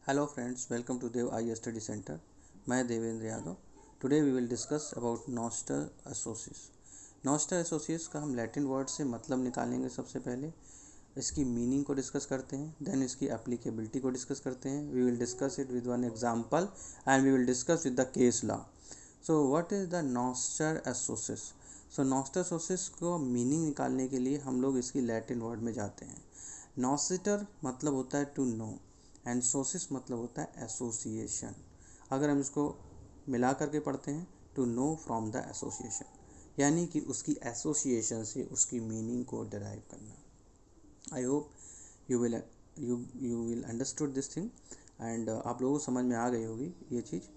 Hello friends, welcome to Dev IE Study Center. मैं Devendra Yadav. Today we will discuss about Noster Associates. Noster Associates का हम Latin word से मतलब निकालेंगे. सबसे पहले इसकी मीनिंग को डिस्कस करते हैं, देन इसकी एप्लीकेबिलिटी को डिस्कस करते हैं. We will discuss it with one example and we will discuss with the case law. So what is the noscitur associates? So noscitur associates को मीनिंग निकालने के लिए हम लोग इसकी लैटिन वर्ड में जाते हैं. नॉसिटर मतलब होता है टू नो एंड सोसिस मतलब होता है एसोसिएशन. अगर हम इसको मिला करके पढ़ते हैं, to know from the association, यानी कि उसकी एसोसिएशन से उसकी मीनिंग को डिराइव करना. I hope you will understood this thing and आप लोगों को समझ में आ गई होगी ये चीज़.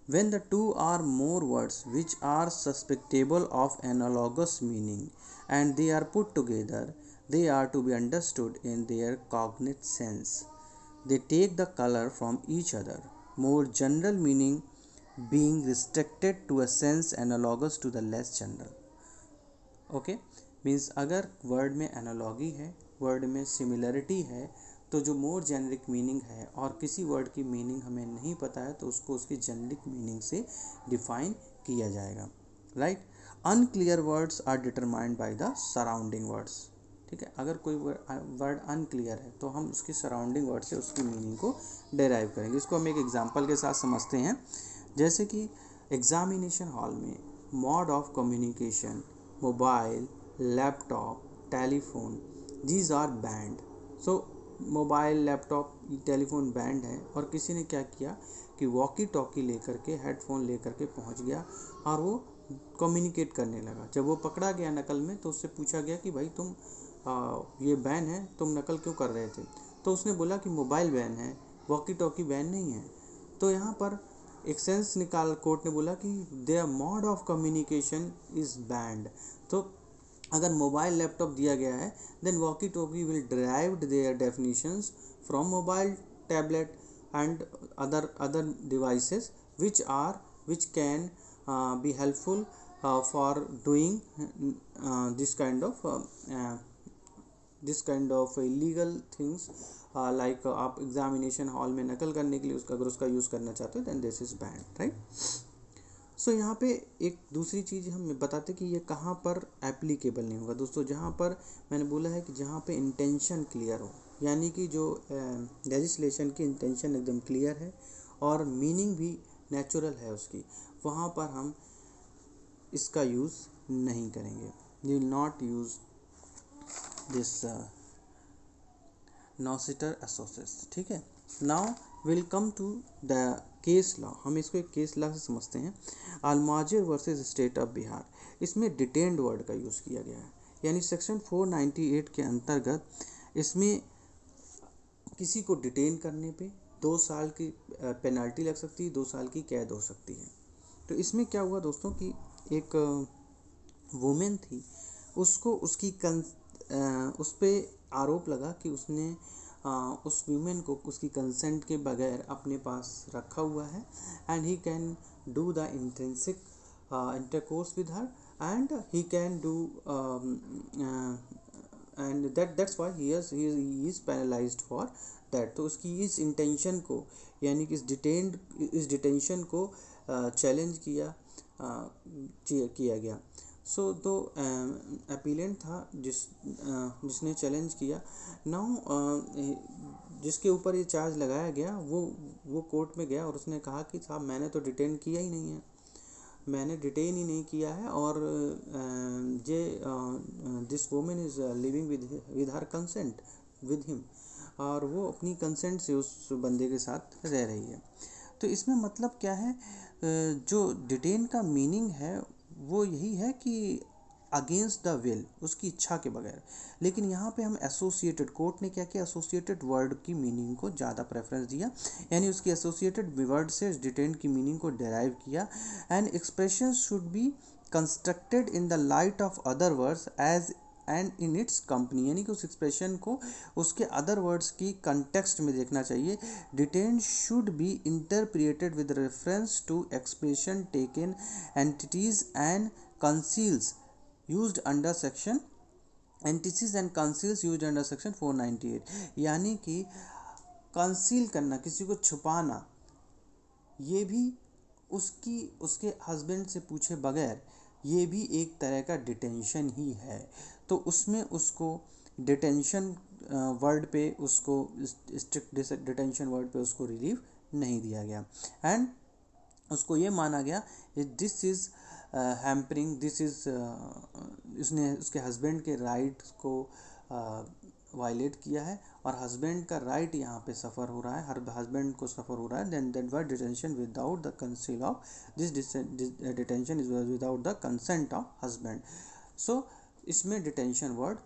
When the two or more words which are susceptible of analogous meaning and they are put together, they are to be understood in their cognate sense. They take the color from each other, more general meaning being restricted to a sense analogous to the less general. Okay, means अगर word में analogy है, word में similarity है, तो जो मोर generic meaning है और किसी वर्ड की मीनिंग हमें नहीं पता है तो उसको उसकी जेनरिक मीनिंग से डिफाइन किया जाएगा. Right. Unclear words are determined by the surrounding words. ठीक है, अगर कोई वर्ड अनक्लियर है तो हम उसकी सराउंडिंग वर्ड से उसकी मीनिंग को डेराइव करेंगे. इसको हम एक एग्जांपल के साथ समझते हैं. जैसे कि एग्जामिनेशन हॉल में mode of communication, mobile, laptop, telephone, these are banned. So mobile, laptop, telephone banned है और किसी ने क्या किया कि वॉकी टॉकी लेकर के, हेडफोन लेकर के पहुंच गया और वो कम्युनिकेट करने लगा. जब वो पकड़ा गया नकल में तो उससे पूछा गया कि भाई तुम ये बैन है, तुम नकल क्यों कर रहे थे? तो उसने बोला कि मोबाइल बैन है, वॉकी टॉकी बैन नहीं है. तो यहाँ पर एक सेंस निकाल, कोर्ट ने बोला कि their mode of communication is banned. तो अगर मोबाइल, लैपटॉप दिया गया है, then walkie talkie will derived their definitions from mobile, tablet and other devices which can be helpful for doing this kind of illegal things, like आप examination hall में नकल करने के लिए अगर उसका यूज़ करना चाहते हो, then this is band. Right. So यहाँ पे एक दूसरी चीज़ हम बताते कि ये कहाँ पर एप्लीकेबल नहीं होगा दोस्तों. जहाँ पर मैंने बोला है कि जहाँ पे इंटेंशन क्लियर हो, यानी कि जो लेजिस्लेशन की इंटेंशन एकदम क्लियर है और मीनिंग भी नेचुरल है उसकी, वहाँ पर हम इसका यूज़ नहीं करेंगे. We will not use this noscitur associates. ठीक है. Now will come to the case law. हम इसको एक केस लॉ से समझते हैं. Alamgir versus state of Bihar. इसमें डिटेन्ड वर्ड का यूज़ किया गया है, यानी सेक्शन 498 के अंतर्गत इसमें किसी को डिटेन करने पे 2 साल की पेनल्टी लग सकती है, 2 साल की कैद हो सकती है. तो इसमें क्या हुआ दोस्तों कि एक वुमेन थी, उसको उस पर आरोप लगा कि उसने उस वीमेन को उसकी कंसेंट के बगैर अपने पास रखा हुआ है and he can do the intrinsic intercourse with her and he can do and that's why he is penalized for that. तो उसकी इस इंटेंशन को, यानी कि इस डिटेंशन को चैलेंज किया गया. सो तो अपीलेंट था जिसने चैलेंज किया. नाउ जिसके ऊपर ये चार्ज लगाया गया वो कोर्ट में गया और उसने कहा कि साहब मैंने तो डिटेन किया ही नहीं है, मैंने डिटेन ही नहीं किया है और this women is living with her consent with him, और वो अपनी कंसेंट से उस बंदे के साथ रह रही है. तो इसमें मतलब क्या है, जो डिटेन का मीनिंग है वो यही है कि अगेंस्ट द विल, उसकी इच्छा के बगैर. लेकिन यहाँ पे हम एसोसिएटेड, कोर्ट ने क्या किया, एसोसिएटेड वर्ड की मीनिंग को ज़्यादा प्रेफरेंस दिया, यानी उसकी एसोसिएटेड वर्ड से डिटेन की मीनिंग को डेराइव किया. And expression should be constructed in the light of other words as and in its company, यानी कि उस एक्सप्रेशन को उसके अदर वर्ड्स की कंटेक्स्ट में देखना चाहिए. Detain should be interpreted with reference to expression taken entities and conceals used under section entities and conceals used under section 498, यानी कि कंसील करना, किसी को छुपाना, ये भी उसके हस्बैंड से पूछे बगैर ये भी एक तरह का डिटेंशन ही है। तो उसमें उसको डिटेंशन वर्ड पे उसको स्ट्रिक्ट डिटेंशन वर्ड पे उसको रिलीफ नहीं दिया गया एंड उसको ये माना गया this is hampering, this is उसने उसके हस्बैंड के राइट्स को वायलेट किया है और हस्बैंड का राइट यहाँ पे सफ़र हो रहा है, हर हस्बैंड को सफ़र हो रहा है। Then that was detention without the consent of this detention is without the consent of husband. So इसमें डिटेंशन वर्ड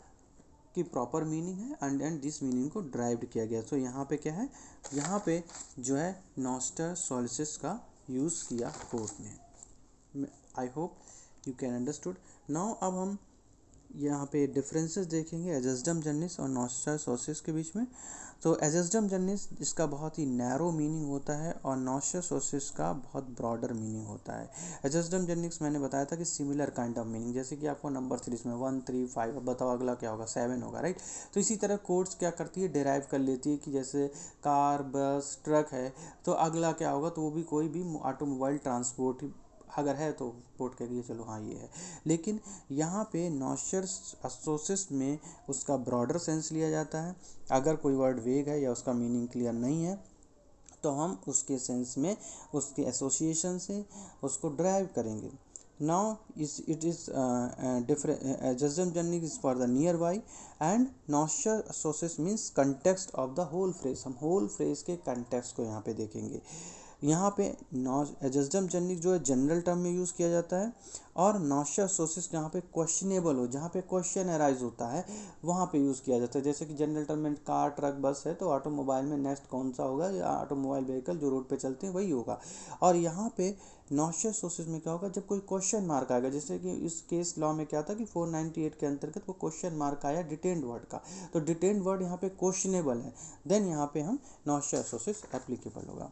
की प्रॉपर मीनिंग है एंड दिस मीनिंग को ड्राइव किया गया। सो यहाँ पे क्या है, यहाँ पे जो है नॉस्टर सोलिसिस का यूज़ किया कोर्ट ने। I hope you can understood. Now अब हम यहाँ पे डिफरेंसेस देखेंगे एजेस्डम जर्निस और नॉस्टर सोसिस के बीच में। तो एजेस्डम जर्निस इसका बहुत ही नैरो मीनिंग होता है और नॉस्टर सोसिस का बहुत ब्रॉडर मीनिंग होता है। एजेस्डम जर्निस मैंने बताया था कि सिमिलर काइंड ऑफ मीनिंग, जैसे कि आपको नंबर सीरीज में 1 3 5, अब बताओ अगला क्या होगा, 7 होगा, राइट। तो इसी तरह कोर्ट्स क्या करती है, डिराइव कर लेती है कि जैसे कार बस ट्रक है तो अगला क्या होगा, तो वो भी कोई भी ऑटोमोबाइल ट्रांसपोर्ट अगर है तो पोर्ट करिए, चलो हाँ ये है। लेकिन यहाँ पे नॉस्टर सोसिस में उसका ब्रॉडर सेंस लिया जाता है। अगर कोई वर्ड वेग है या उसका मीनिंग क्लियर नहीं है तो हम उसके सेंस में उसके एसोसिएशन से उसको ड्राइव करेंगे। Now it is different, ejusdem generis is for the nearby and noscitur sociis means context of the whole phrase. हम होल फ्रेज के कंटेक्स्ट को यहाँ पे देखेंगे। यहाँ पे एजेस्डम जर्निस जो है जनरल टर्म में यूज़ किया जाता है और नॉस्टर सोसिस जहाँ पे क्वेश्चनेबल हो, जहाँ पे क्वेश्चन अराइज होता है वहाँ पे यूज़ किया जाता है। जैसे कि जनरल टर्म में कार ट्रक बस है तो ऑटोमोबाइल में नेक्स्ट कौन सा होगा, या ऑटोमोबाइल व्हीकल जो रोड पे चलते हैं वही होगा। और यहाँ पे नॉस्टर सोसिस में क्या होगा, जब कोई क्वेश्चन मार्क आएगा, जैसे कि इस केस लॉ में क्या था कि 498 के अंतर्गत वो क्वेश्चन मार्क आया डिटेन्ड वर्ड का, तो डिटेन्ड वर्ड यहाँ पे क्वेश्चनेबल है, देन यहाँ पे हम नॉस्टर सोसिस एप्लीकेबल होगा।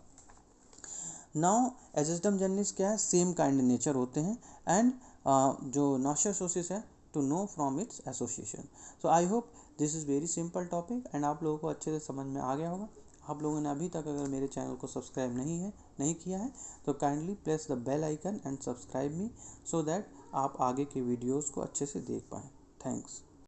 नाउ एजेस्डम जर्निस क्या है, सेम काइंड नेचर होते हैं एंड जो नॉस्टर सोसिस है to know from its association. So I hope this is very simple topic and आप लोगों को अच्छे से समझ में आ गया होगा। आप लोगों ने अभी तक अगर मेरे चैनल को सब्सक्राइब नहीं किया है तो kindly press the bell icon and subscribe me so that आप आगे के वीडियोज़ को अच्छे से देख पाएँ। थैंक्स।